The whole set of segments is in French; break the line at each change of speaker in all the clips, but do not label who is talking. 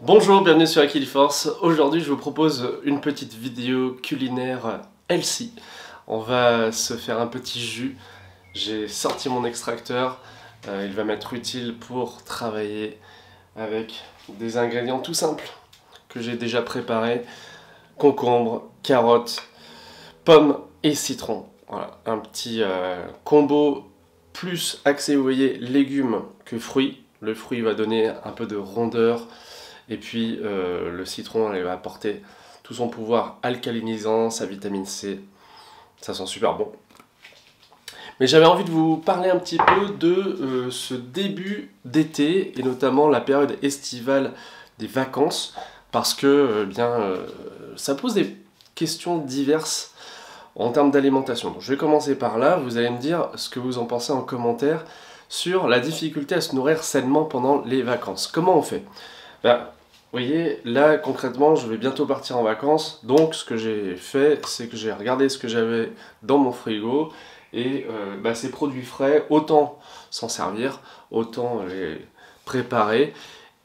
Bonjour, bienvenue sur Aquiliforce. Aujourd'hui, je vous propose une petite vidéo culinaire healthy. On va se faire un petit jus. J'ai sorti mon extracteur. Il va m'être utile pour travailler avec des ingrédients tout simples que j'ai déjà préparés. Concombre, carottes, pommes et citron. Voilà, un petit combo plus axé, vous voyez, légumes que fruits. Le fruit va donner un peu de rondeur. Et puis le citron, il va apporter tout son pouvoir alcalinisant, sa vitamine C. Ça sent super bon. Mais j'avais envie de vous parler un petit peu de ce début d'été, et notamment la période estivale des vacances, parce que ça pose des questions diverses en termes d'alimentation. Donc, je vais commencer par là, vous allez me dire ce que vous en pensez en commentaire sur la difficulté à se nourrir sainement pendant les vacances. Comment on fait ? Vous voyez, là concrètement, je vais bientôt partir en vacances, donc ce que j'ai fait, c'est que j'ai regardé ce que j'avais dans mon frigo, et ces produits frais, autant s'en servir, autant les préparer,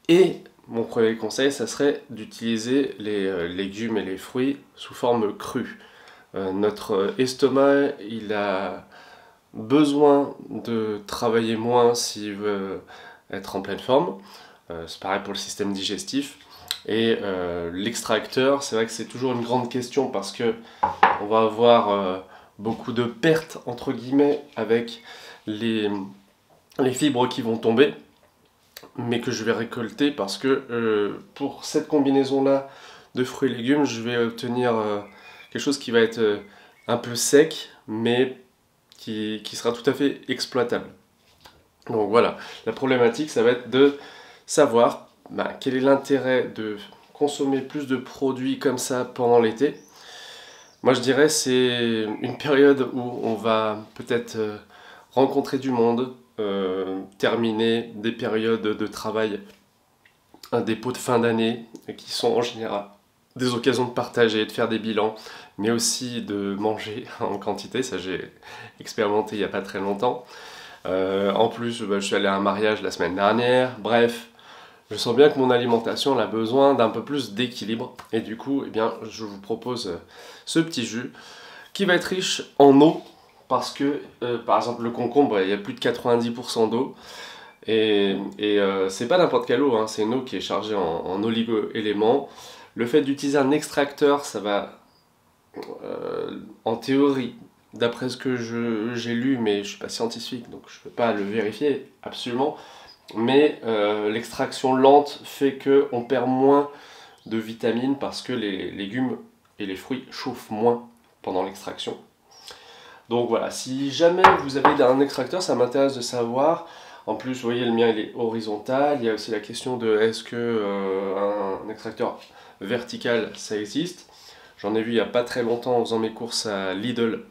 et mon premier conseil, ça serait d'utiliser les légumes et les fruits sous forme crue. Notre estomac, il a besoin de travailler moins s'il veut être en pleine forme. C'est pareil pour le système digestif. Et l'extracteur, c'est vrai que c'est toujours une grande question parce que on va avoir beaucoup de pertes entre guillemets avec les fibres qui vont tomber, mais que je vais récolter parce que pour cette combinaison-là de fruits et légumes, je vais obtenir quelque chose qui va être un peu sec, mais qui sera tout à fait exploitable. Donc voilà, la problématique, ça va être de savoir quel est l'intérêt de consommer plus de produits comme ça pendant l'été. Moi je dirais c'est une période où on va peut-être rencontrer du monde, terminer des périodes de travail, des pots de fin d'année qui sont en général des occasions de partager, de faire des bilans, mais aussi de manger en quantité, ça j'ai expérimenté il n'y a pas très longtemps. En plus, je suis allé à un mariage la semaine dernière, bref, je sens bien que mon alimentation elle a besoin d'un peu plus d'équilibre, et du coup, je vous propose ce petit jus qui va être riche en eau, parce que, par exemple, le concombre, il y a plus de 90% d'eau, et c'est pas n'importe quelle eau, hein, c'est une eau qui est chargée en oligo-éléments. Le fait d'utiliser un extracteur, ça va, en théorie, d'après ce que j'ai lu, mais je suis pas scientifique, donc je peux pas le vérifier absolument, mais l'extraction lente fait qu'on perd moins de vitamines parce que les légumes et les fruits chauffent moins pendant l'extraction. Donc voilà, si jamais vous avez un extracteur, ça m'intéresse de savoir. En plus, vous voyez, le mien il est horizontal. Il y a aussi la question de est-ce que un extracteur vertical ça existe. J'en ai vu il n'y a pas très longtemps en faisant mes courses à Lidl,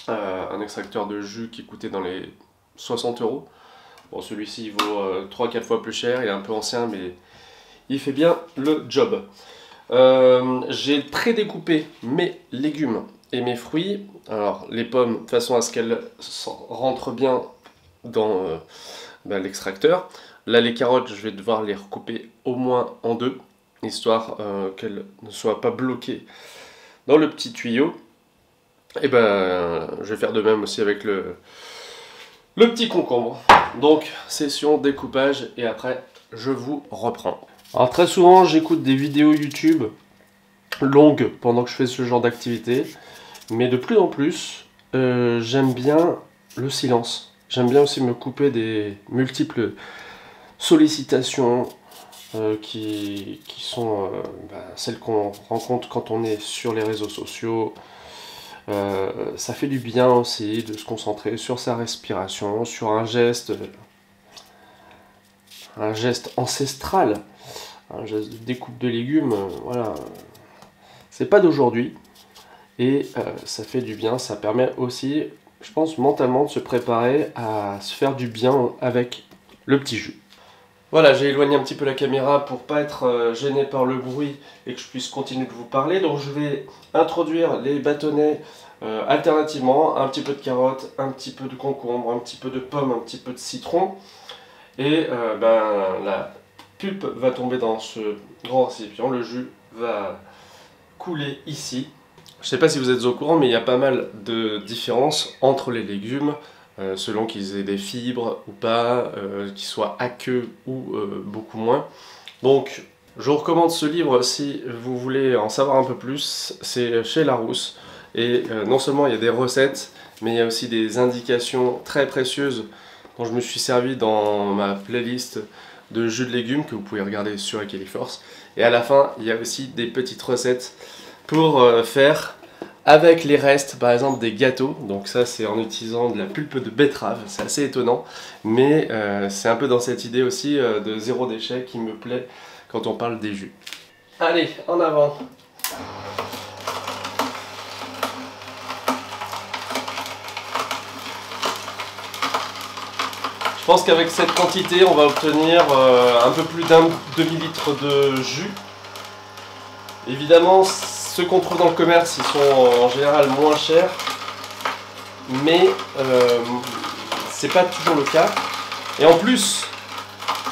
un extracteur de jus qui coûtait dans les 60 euros. Bon, celui-ci il vaut 3-4 fois plus cher, il est un peu ancien, mais il fait bien le job. J'ai prédécoupé mes légumes et mes fruits. Alors, les pommes, de façon à ce qu'elles rentrent bien dans l'extracteur. Là, les carottes, je vais devoir les recouper au moins en deux, histoire qu'elles ne soient pas bloquées dans le petit tuyau. Et je vais faire de même aussi avec le petit concombre. Donc, session découpage et après, je vous reprends. Alors, très souvent, j'écoute des vidéos YouTube longues pendant que je fais ce genre d'activité. Mais de plus en plus, j'aime bien le silence. J'aime bien aussi me couper des multiples sollicitations qui sont celles qu'on rencontre quand on est sur les réseaux sociaux. Ça fait du bien aussi de se concentrer sur sa respiration, sur un geste ancestral, un geste de découpe de légumes. Voilà, c'est pas d'aujourd'hui et ça fait du bien. Ça permet aussi, je pense, mentalement de se préparer à se faire du bien avec le petit jus. Voilà, j'ai éloigné un petit peu la caméra pour pas être gêné par le bruit et que je puisse continuer de vous parler. Donc je vais introduire les bâtonnets alternativement, un petit peu de carottes, un petit peu de concombre, un petit peu de pomme, un petit peu de citron. Et la pulpe va tomber dans ce grand récipient, le jus va couler ici. Je ne sais pas si vous êtes au courant, mais il y a pas mal de différences entre les légumes, selon qu'ils aient des fibres ou pas, qu'ils soient aqueux ou beaucoup moins. Donc, je vous recommande ce livre si vous voulez en savoir un peu plus. C'est chez Larousse. Et non seulement il y a des recettes, mais il y a aussi des indications très précieuses dont je me suis servi dans ma playlist de jus de légumes que vous pouvez regarder sur Equiliforce. Et à la fin, il y a aussi des petites recettes pour faire avec les restes, par exemple des gâteaux. Donc ça, c'est en utilisant de la pulpe de betterave. C'est assez étonnant, mais c'est un peu dans cette idée aussi de zéro déchet qui me plaît quand on parle des jus. Allez, en avant! Je pense qu'avec cette quantité, on va obtenir un peu plus d'un demi-litre de jus. Évidemment, ceux qu'on trouve dans le commerce, ils sont en général moins chers, mais c'est pas toujours le cas. Et en plus,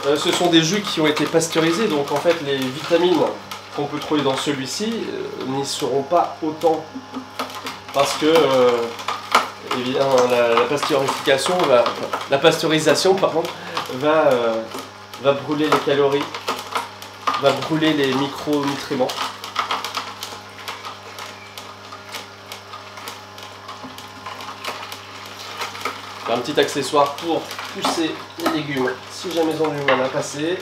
ce sont des jus qui ont été pasteurisés, donc en fait les vitamines qu'on peut trouver dans celui-ci n'y seront pas autant, parce que évidemment, la pasteurisation va brûler les calories, va brûler les micronutriments. Un petit accessoire pour pousser les légumes si jamais ils ont du mal à passer.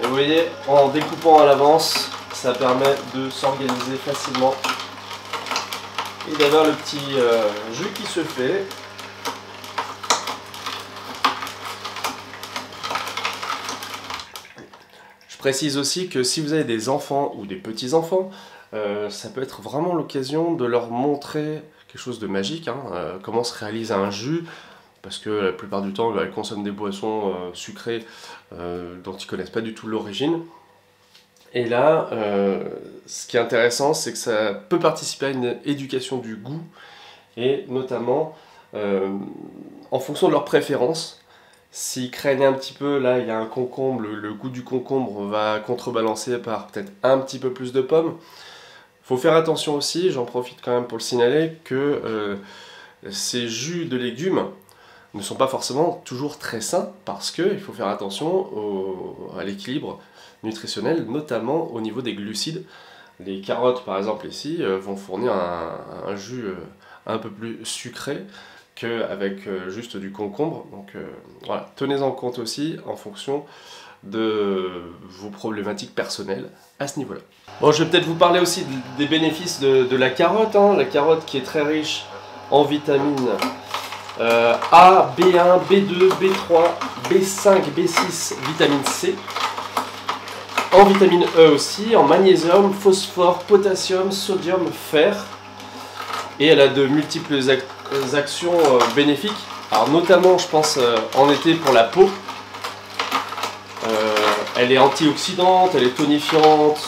Et vous voyez, en découpant à l'avance, ça permet de s'organiser facilement et d'avoir le petit jus qui se fait. Je précise aussi que si vous avez des enfants ou des petits-enfants, ça peut être vraiment l'occasion de leur montrer quelque chose de magique, hein, comment se réalise un jus, parce que la plupart du temps, ils consomment des boissons sucrées dont ils ne connaissent pas du tout l'origine. Et là, ce qui est intéressant, c'est que ça peut participer à une éducation du goût, et notamment en fonction de leurs préférences. S'ils craignent un petit peu, là il y a un concombre, le goût du concombre va contrebalancer par peut-être un petit peu plus de pommes. Il faut faire attention aussi, j'en profite quand même pour le signaler, que ces jus de légumes ne sont pas forcément toujours très sains, parce qu'il faut faire attention à l'équilibre nutritionnel, notamment au niveau des glucides. Les carottes par exemple ici vont fournir un jus un peu plus sucré qu'avec juste du concombre. Donc voilà, tenez-en compte aussi en fonction de vos problématiques personnelles à ce niveau-là. Bon, je vais peut-être vous parler aussi des bénéfices de la carotte, hein. La carotte qui est très riche en vitamines A, B1, B2, B3, B5, B6, vitamine C, en vitamine E aussi, en magnésium, phosphore, potassium, sodium, fer, et elle a de multiples actions bénéfiques. Alors notamment, je pense en été pour la peau. Elle est antioxydante, elle est tonifiante,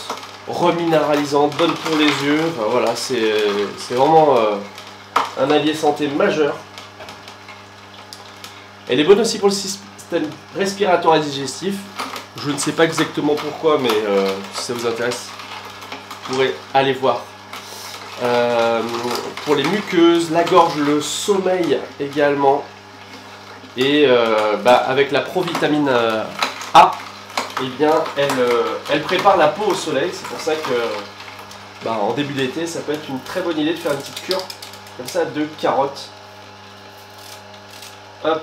reminéralisante, bonne pour les yeux. Enfin, voilà, c'est vraiment un allié santé majeur. Elle est bonne aussi pour le système respiratoire et digestif. Je ne sais pas exactement pourquoi, mais si ça vous intéresse, vous pourrez aller voir. Pour les muqueuses, la gorge, le sommeil également. Et avec la provitamine A, eh bien, elle prépare la peau au soleil. C'est pour ça que en début d'été, ça peut être une très bonne idée de faire une petite cure comme ça de carottes. Hop.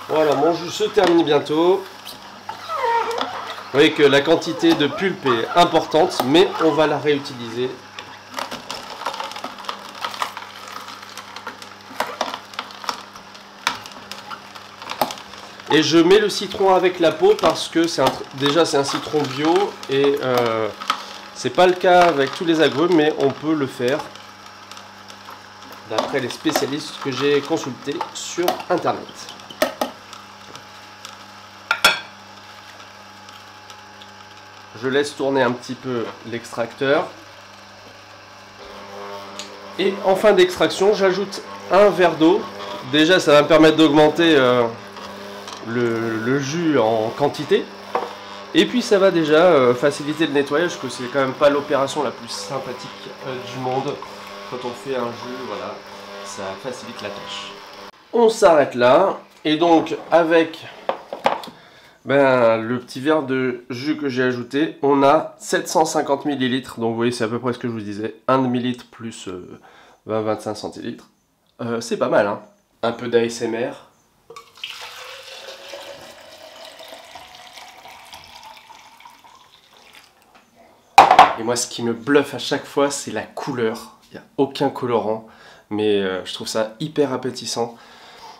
Voilà, mon jus se termine bientôt. Vous voyez que la quantité de pulpe est importante, mais on va la réutiliser. Et je mets le citron avec la peau parce que déjà c'est un citron bio et c'est pas le cas avec tous les agrumes, mais on peut le faire d'après les spécialistes que j'ai consultés sur internet. Je laisse tourner un petit peu l'extracteur. Et en fin d'extraction, j'ajoute un verre d'eau Déjà, ça va me permettre d'augmenter le jus en quantité. Et puis ça va déjà faciliter le nettoyage, que c'est quand même pas l'opération la plus sympathique du monde. Quand on fait un jus, voilà, ça facilite la tâche. On s'arrête là. Et donc avec le petit verre de jus que j'ai ajouté, on a 750 ml. Donc vous voyez, c'est à peu près ce que je vous disais. 1 demi-litre plus 20-25 centilitres. C'est pas mal, hein. Un peu d'ASMR. Et moi, ce qui me bluffe à chaque fois, c'est la couleur. Il n'y a aucun colorant, mais je trouve ça hyper appétissant.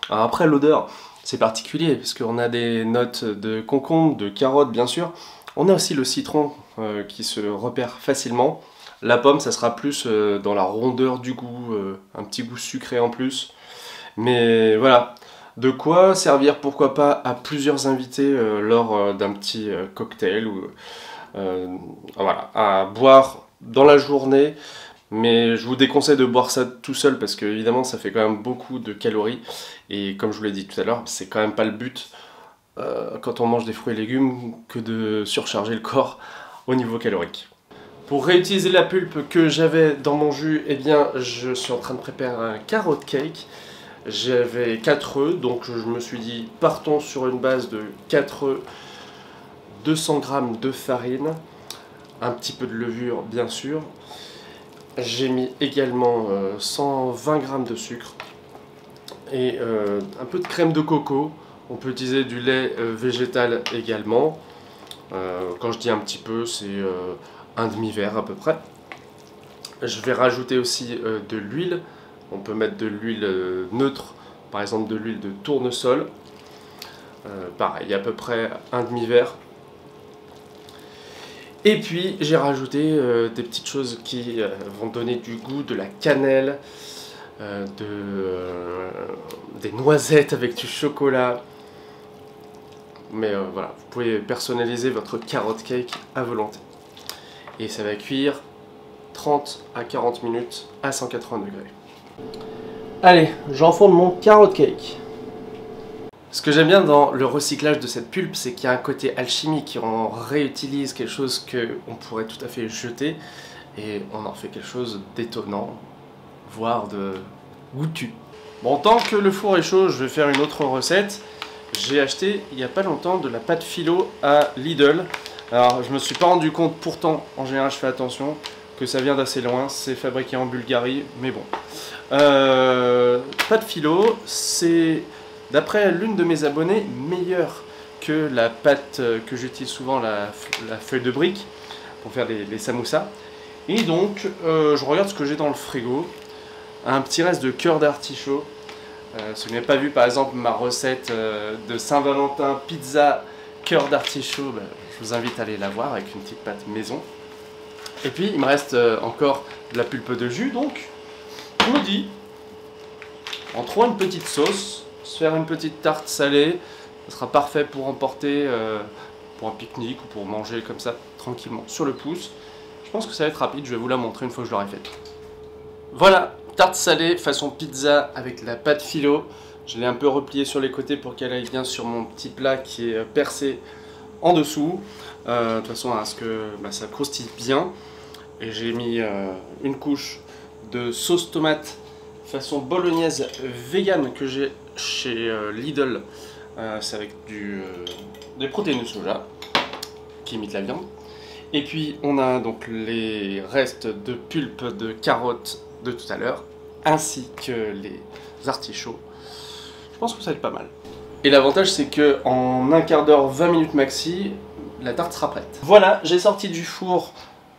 Alors après, l'odeur, c'est particulier, parce qu'on a des notes de concombre, de carotte, bien sûr. On a aussi le citron qui se repère facilement. La pomme, ça sera plus dans la rondeur du goût, un petit goût sucré en plus. Mais voilà, de quoi servir, pourquoi pas, à plusieurs invités lors d'un petit cocktail ou... voilà, à boire dans la journée, mais je vous déconseille de boire ça tout seul parce que évidemment ça fait quand même beaucoup de calories et comme je vous l'ai dit tout à l'heure, c'est quand même pas le but quand on mange des fruits et légumes que de surcharger le corps au niveau calorique. Pour réutiliser la pulpe que j'avais dans mon jus, eh bien je suis en train de préparer un carrot cake. J'avais 4 œufs, donc je me suis dit partons sur une base de 4 œufs, 200 g de farine, un petit peu de levure bien sûr. J'ai mis également 120 g de sucre et un peu de crème de coco. On peut utiliser du lait végétal également. Quand je dis un petit peu, c'est un demi-verre à peu près. Je vais rajouter aussi de l'huile. On peut mettre de l'huile neutre, par exemple de l'huile de tournesol. Pareil, à peu près un demi-verre. Et puis j'ai rajouté des petites choses qui vont donner du goût, de la cannelle, des noisettes avec du chocolat. Mais voilà, vous pouvez personnaliser votre carrot cake à volonté. Et ça va cuire 30 à 40 minutes à 180 degrés. Allez, j'enfourne mon carrot cake. Ce que j'aime bien dans le recyclage de cette pulpe, c'est qu'il y a un côté alchimique, on réutilise quelque chose qu'on pourrait tout à fait jeter et on en fait quelque chose d'étonnant, voire de goûtu. Bon, tant que le four est chaud, je vais faire une autre recette. J'ai acheté il n'y a pas longtemps de la pâte philo à Lidl. Alors je me suis pas rendu compte, pourtant en général je fais attention, que ça vient d'assez loin, c'est fabriqué en Bulgarie, mais bon. Pâte philo, c'est... D'après l'une de mes abonnées, meilleure que la pâte que j'utilise souvent, la feuille de brique, pour faire les samoussas. Et donc, je regarde ce que j'ai dans le frigo. Un petit reste de cœur d'artichaut. Si vous n'avez pas vu par exemple ma recette de Saint-Valentin pizza cœur d'artichaut, je vous invite à aller la voir avec une petite pâte maison. Et puis, il me reste encore de la pulpe de jus. Donc, je me dis, en trouvant une petite sauce, se faire une petite tarte salée, ça sera parfait pour emporter pour un pique-nique ou pour manger comme ça tranquillement sur le pouce. Je pense que ça va être rapide, je vais vous la montrer une fois que je l'aurai faite. Voilà, tarte salée façon pizza avec la pâte philo. Je l'ai un peu repliée sur les côtés pour qu'elle aille bien sur mon petit plat qui est percé en dessous. De toute façon à ce que ça croustille bien. Et j'ai mis une couche de sauce tomate façon bolognaise vegan que j'ai chez Lidl. C'est avec des protéines de soja qui imitent la viande. Et puis on a donc les restes de pulpe de carottes de tout à l'heure, ainsi que les artichauts. Je pense que ça va être pas mal. Et l'avantage c'est que en un quart d'heure, 20 minutes maxi, la tarte sera prête. Voilà, j'ai sorti du four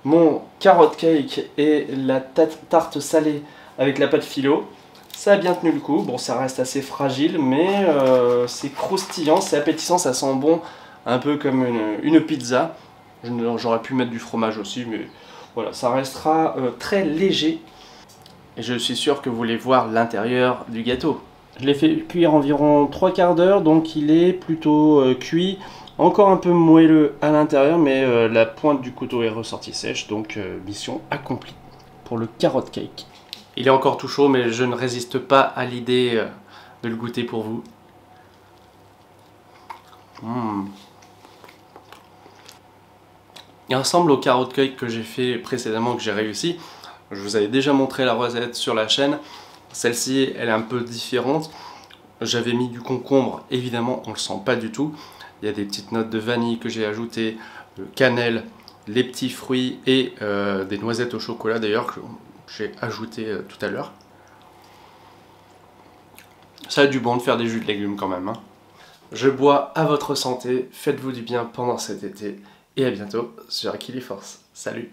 mon carrot cake et la tarte salée avec la pâte philo. Ça a bien tenu le coup, bon ça reste assez fragile, mais c'est croustillant, c'est appétissant, ça sent bon, un peu comme une pizza. J'aurais pu mettre du fromage aussi, mais voilà, ça restera très léger. Et je suis sûr que vous voulez voir l'intérieur du gâteau. Je l'ai fait cuire environ 3 quarts d'heure, donc il est plutôt cuit. Encore un peu moelleux à l'intérieur, mais la pointe du couteau est ressortie sèche, donc mission accomplie pour le carrot cake. Il est encore tout chaud, mais je ne résiste pas à l'idée de le goûter pour vous. Il ressemble au carotte cake que j'ai fait précédemment, que j'ai réussi. Je vous avais déjà montré la recette sur la chaîne. Celle-ci, elle est un peu différente. J'avais mis du concombre, évidemment, on ne le sent pas du tout. Il y a des petites notes de vanille que j'ai ajoutées, cannelle, les petits fruits et des noisettes au chocolat d'ailleurs que j'ai ajouté tout à l'heure. Ça a du bon de faire des jus de légumes quand même, hein. Je bois à votre santé, faites-vous du bien pendant cet été et à bientôt sur Aquiliforce. Salut!